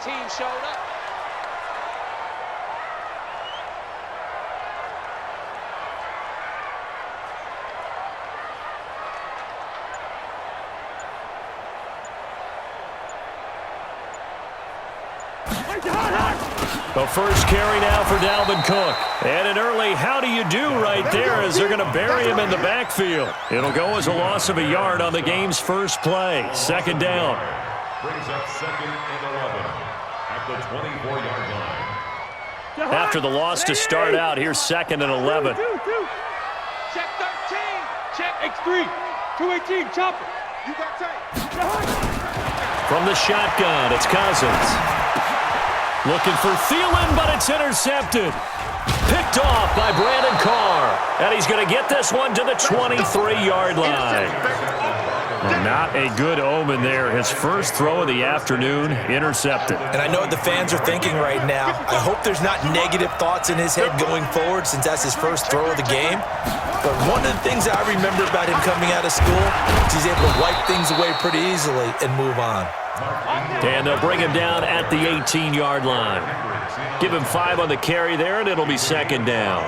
team showed up. The first carry now for Dalvin Cook. And an early how do you do right there as they're going to bury him in the backfield. It'll go as a loss of a yard on the game's first play. Second down. Brings up 2nd and 11 at the 24-yard line. After the loss to start out, here's 2nd and 11. Check 13. Check X3. 218. Chopper. You got tape. From the shotgun, it's Cousins. Looking for Thielen, but it's intercepted. Picked off by Brandon Carr. And he's going to get this one to the 23-yard line. Well, not a good omen there. His first throw of the afternoon, intercepted. And I know what the fans are thinking right now. I hope there's not negative thoughts in his head going forward since that's his first throw of the game. But one of the things I remember about him coming out of school is he's able to wipe things away pretty easily and move on. And they'll bring him down at the 18-yard line. Give him 5 on the carry there, and it'll be second down.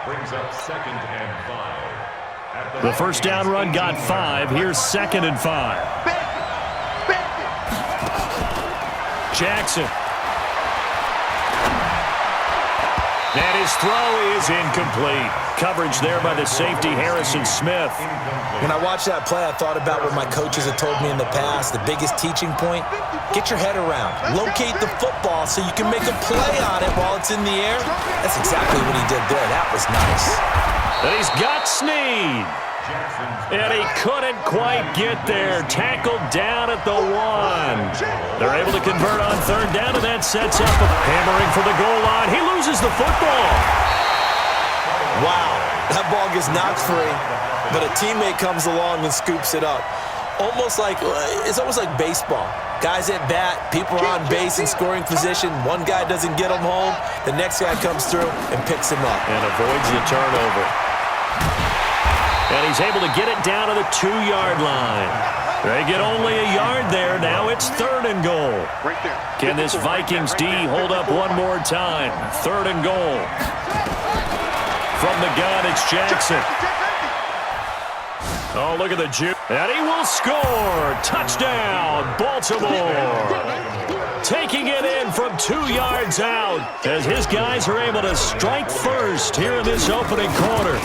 Brings up 2nd and 5. The first down run got 5. Here's 2nd and 5. Jackson. And his throw is incomplete. Coverage there by the safety, Harrison Smith. When I watched that play, I thought about what my coaches have told me in the past. The biggest teaching point, get your head around. Locate the football so you can make a play on it while it's in the air. That's exactly what he did there. That was nice. And he's got Snead. And he couldn't quite get there. Tackled down at the 1. They're able to convert on third down, and that sets up a hammering for the goal line. He loses the football. Wow, that ball gets knocked free, but a teammate comes along and scoops it up. It's almost like baseball. Guys at bat, people are on base in scoring position. One guy doesn't get him home. The next guy comes through and picks him up. And avoids the turnover. And he's able to get it down to the 2-yard line. They get only a yard there. Now it's 3rd and goal. Can this Vikings D hold up one more time? 3rd and goal. From the gun, it's Jackson. Oh, look at the juke. And he will score. Touchdown, Baltimore. Taking it in from 2 yards out as his guys are able to strike first here in this opening quarter.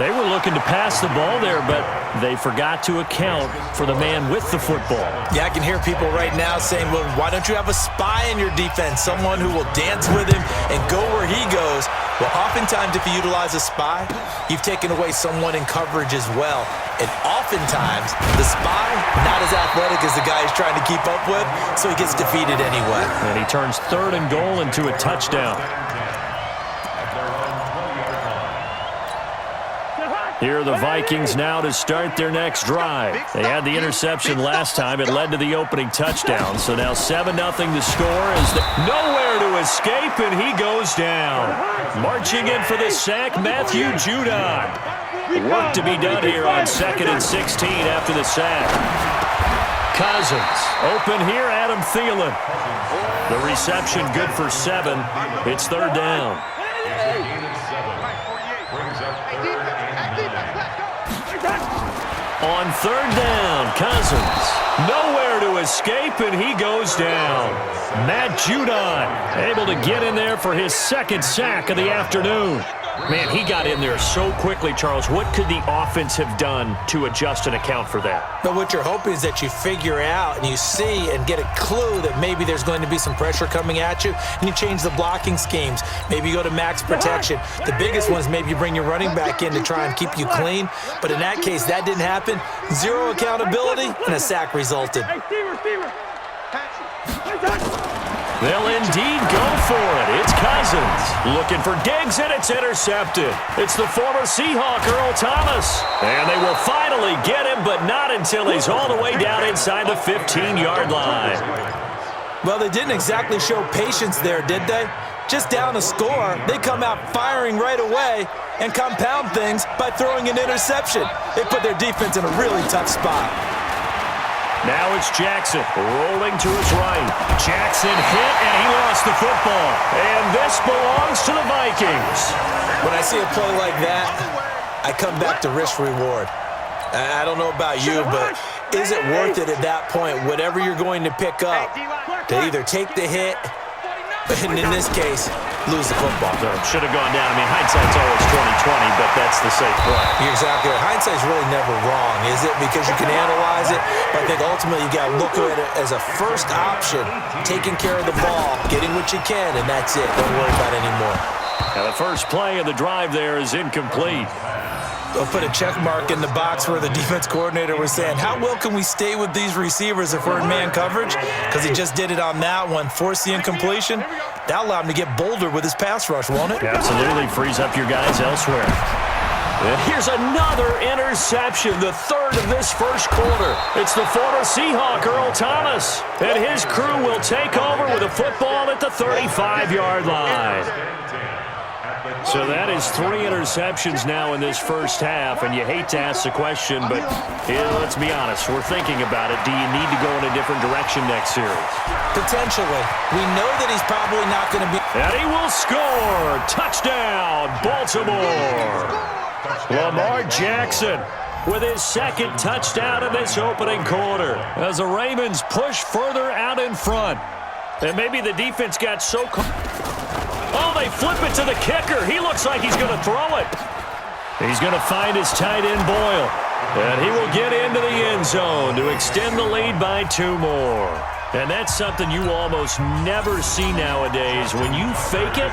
They were looking to pass the ball there, but they forgot to account for the man with the football. Yeah, I can hear people right now saying, well, why don't you have a spy in your defense, someone who will dance with him and go where he goes? Well, oftentimes if you utilize a spy, you've taken away someone in coverage as well. And oftentimes, the spy, not as athletic as the guy he's trying to keep up with, so he gets defeated anyway. And he turns 3rd and goal into a touchdown. Here are the Vikings now to start their next drive. They had the interception last time. It led to the opening touchdown. So now 7-0 to score. Nowhere to escape, and he goes down. Marching in for the sack, Matthew Judon. Work to be done here on 2nd and 16 after the sack. Cousins. Open here, Adam Thielen. The reception good for 7. It's 3rd down. On 3rd down, Cousins. Nowhere to escape, and he goes down. Matt Judon able to get in there for his 2nd sack of the afternoon. Man, he got in there so quickly, Charles. What could the offense have done to adjust and account for that? But what you're hoping is that you figure out and you see and get a clue that maybe there's going to be some pressure coming at you, and you change the blocking schemes. Maybe you go to max protection. The biggest one is maybe you bring your running back in to try and keep you clean. But in that case, that didn't happen. 0 accountability, and a sack resulted. They'll indeed go for it. It's Cousins looking for Diggs, and it's intercepted. It's the former Seahawk, Earl Thomas. And they will finally get him, but not until he's all the way down inside the 15-yard line. Well, they didn't exactly show patience there, did they? Just down a score, they come out firing right away and compound things by throwing an interception. They put their defense in a really tough spot. Now it's Jackson rolling to his right. Jackson hit, and he lost the football. And this belongs to the Vikings. When I see a play like that, I come back to risk-reward. I don't know about you, but is it worth it at that point, whatever you're going to pick up, to either take the hit, and in this case, lose the football? So should have gone down. I mean, hindsight's always 20/20, but that's the safe play. You're exactly right. Hindsight's really never wrong, is it? Because you can analyze it, but I think ultimately you got to look at it as a first option, taking care of the ball, getting what you can, and that's it. Don't worry about it anymore. Now the first play of the drive there is incomplete. They'll put a check mark in the box where the defense coordinator was saying, how well can we stay with these receivers if we're in man coverage? Because he just did it on that one, forced the incompletion. That allowed him to get bolder with his pass rush, won't it? Absolutely, frees up your guys elsewhere. And here's another interception, the third of this first quarter. It's the former Seahawk, Earl Thomas, and his crew will take over with a football at the 35-yard line. So that is 3 interceptions now in this first half, and you hate to ask the question, but let's be honest, we're thinking about it. Do you need to go in a different direction next series? Potentially. We know that he's probably not going to be... And he will score! Touchdown, Baltimore! Lamar Jackson with his second touchdown in this opening quarter as the Ravens push further out in front. And maybe the defense got so... Oh, they flip it to the kicker. He looks like he's going to throw it. He's going to find his tight end, Boyle. And he will get into the end zone to extend the lead by 2 more. And that's something you almost never see nowadays. When you fake it,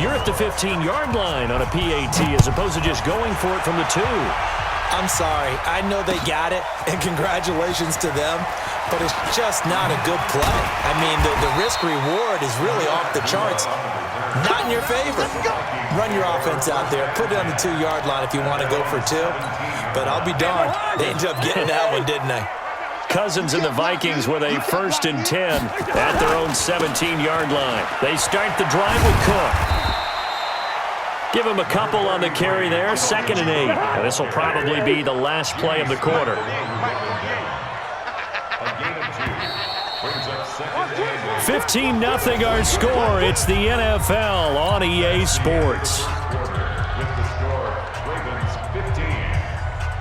you're at the 15-yard line on a PAT as opposed to just going for it from the 2. I'm sorry. I know they got it, and congratulations to them, but it's just not a good play. I mean, the risk-reward is really off the charts. Not in your favor. Run your offense out there. Put it on the 2-yard line if you want to go for 2. But I'll be darned. They ended up getting that one, didn't they? Cousins and the Vikings with a 1st and 10 at their own 17-yard line. They start the drive with Cook. Give him a couple on the carry there. 2nd and 8. Now, this will probably be the last play of the quarter. 15-0 our score. It's the NFL on EA Sports. With the score, Ravens 15,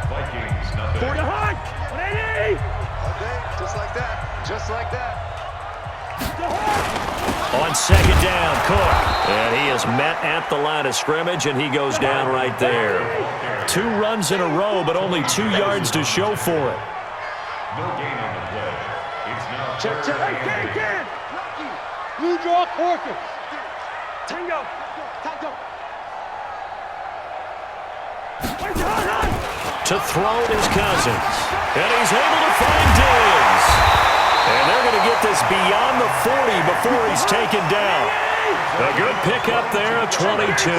Vikings nothing. 40 hard. 180. Okay, just like that. Just like that. On 2nd down, Cook. And he is met at the line of scrimmage, and he goes down right there. 2 runs in a row, but only 2 yards to show for it. No gain on the play. It's now Check, check. Hey, Ken. Blue draw quarters. Tango. Tango. To throw it is Cousins. And he's able to find Diggs. And they're going to get this beyond the 40 before he's taken down. A good pickup there of 22.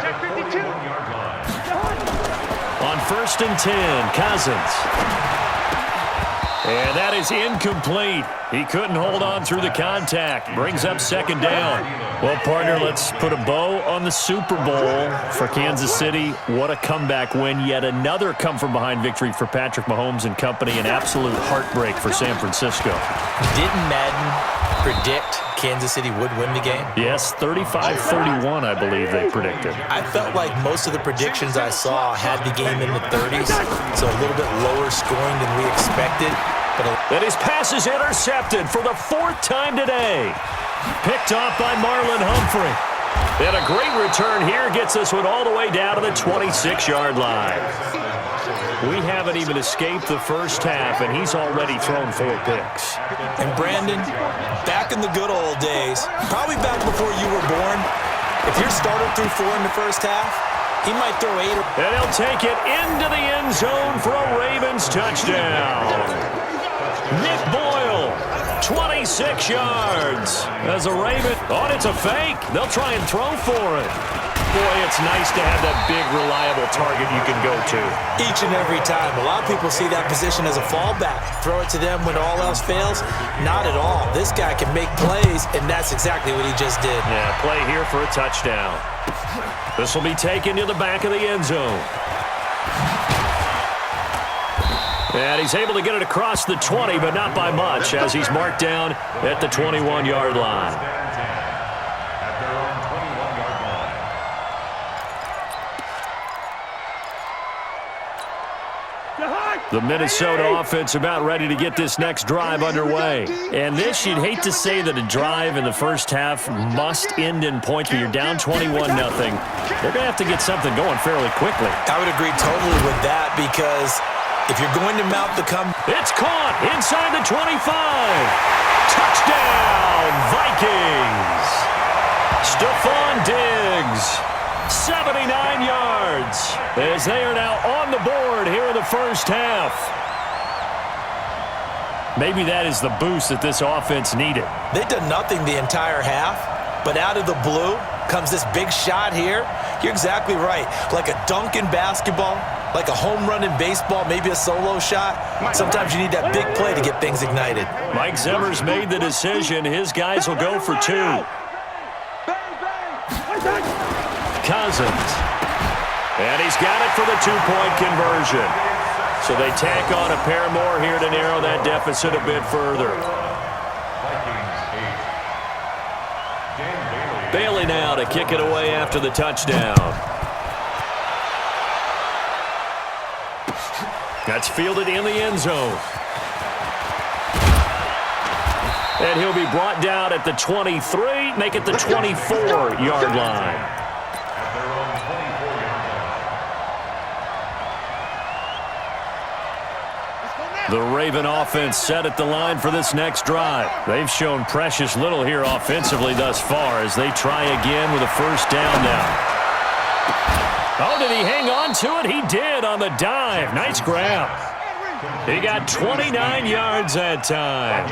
Check 52. On 1st and 10, Cousins. And that is incomplete. He couldn't hold on through the contact. Brings up 2nd down. Well, partner, let's put a bow on the Super Bowl for Kansas City. What a comeback win. Yet another come-from-behind victory for Patrick Mahomes and company. An absolute heartbreak for San Francisco. Didn't Madden predict Kansas City would win the game? Yes, 35-31, I believe they predicted. I felt like most of the predictions I saw had the game in the 30s, so a little bit lower scoring than we expected. And his pass is intercepted for the 4th time today. Picked off by Marlon Humphrey. And a great return here gets this one all the way down to the 26-yard line. We haven't even escaped the first half, and he's already thrown 4 picks. And Brandon, back in the good old days, probably back before you were born, if your starter threw 4 in the first half, he might throw 8. And he'll take it into the end zone for a Ravens touchdown. Nick Boyle, 26 yards. As a Raven, it's a fake. They'll try and throw for it. Boy, it's nice to have that big, reliable target you can go to. Each and every time. A lot of people see that position as a fallback. Throw it to them when all else fails. Not at all. This guy can make plays, and that's exactly what he just did. Yeah, play here for a touchdown. This will be taken to the back of the end zone. And he's able to get it across the 20, but not by much, as he's marked down at the 21-yard line. At their own 21-yard line. The Minnesota offense about ready to get this next drive underway. And this, you'd hate to say that a drive in the first half must end in points, but you're down 21-0. They're going to have to get something going fairly quickly. I would agree totally with that, because if you're going to mount the it's caught inside the 25. Touchdown, Vikings. Stephon Diggs, 79 yards, as they are now on the board here in the first half. Maybe that is the boost that this offense needed. They've done nothing the entire half, but out of the blue comes this big shot here. You're exactly right. Like a dunk in basketball, like a home run in baseball, maybe a solo shot. Sometimes you need that big play to get things ignited. Mike Zimmer's made the decision. His guys will go for two. Cousins. And he's got it for the two-point conversion. So they tack on a pair more here to narrow that deficit a bit further. Bailey now to kick it away after the touchdown. That's fielded in the end zone. And he'll be brought down at the 23, make it the 24-yard line. The Raven offense set at the line for this next drive. They've shown precious little here offensively thus far as they try again with a first down now. Oh, did he hang on to it? He did on the dive. Nice grab. He got 29 yards that time.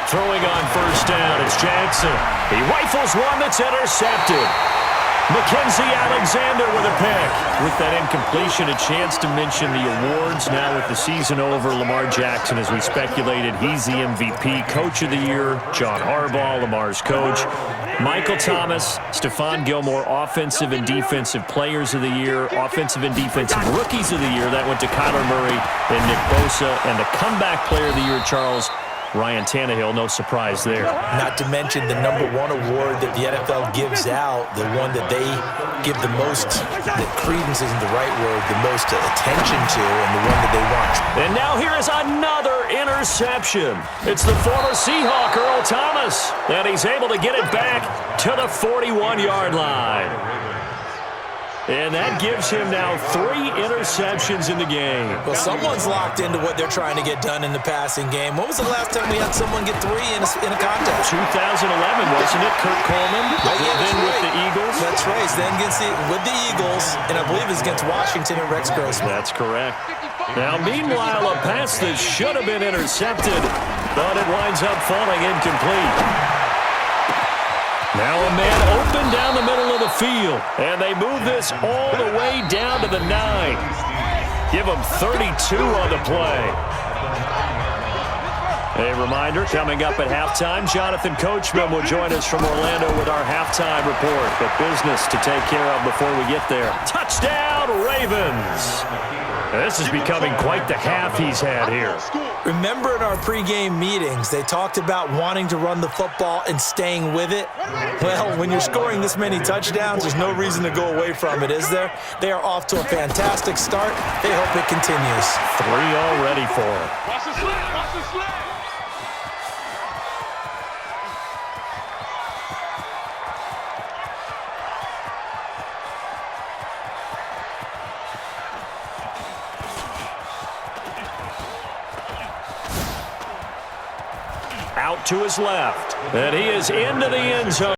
Throwing on first down, it's Jackson. He rifles one that's intercepted. Mackenzie Alexander with a pick. With that incompletion, a chance to mention the awards. Now with the season over, Lamar Jackson, as we speculated, he's the MVP, Coach of the Year. John Harbaugh, Lamar's coach. Michael Thomas, Stephon Gilmore, Offensive and Defensive Players of the Year. Offensive and Defensive Rookies of the Year. That went to Kyler Murray and Nick Bosa. And the Comeback Player of the Year, Charles, Ryan Tannehill, no surprise there. Not to mention the #1 award that the NFL gives out, the one that they give the most, the credence isn't the right word, the most attention to, and the one that they want. And now here is another interception. It's the former Seahawk, Earl Thomas, and he's able to get it back to the 41-yard line. And that gives him now 3 interceptions in the game. Well, someone's locked into what they're trying to get done in the passing game. When was the last time we had someone get 3 in a contest? 2011, wasn't it? Kurt Coleman, then with the Eagles. That's right. Then with the Eagles, and I believe it's against Washington and Rex Grossman. That's correct. Now, meanwhile, a pass that should have been intercepted, but it winds up falling incomplete. Now a man open down the middle of the field, and they move this all the way down to the 9. Give them 32 on the play. A reminder, coming up at halftime, Jonathan Coachman will join us from Orlando with our halftime report. But business to take care of before we get there. Touchdown, Ravens! This is becoming quite the half he's had here. Remember in our pregame meetings, they talked about wanting to run the football and staying with it? Well, when you're scoring this many touchdowns, there's no reason to go away from it, is there? They are off to a fantastic start. They hope it continues. 3 already for him. Watch the slant. Watch the slant. Out to his left, and he is into the end zone.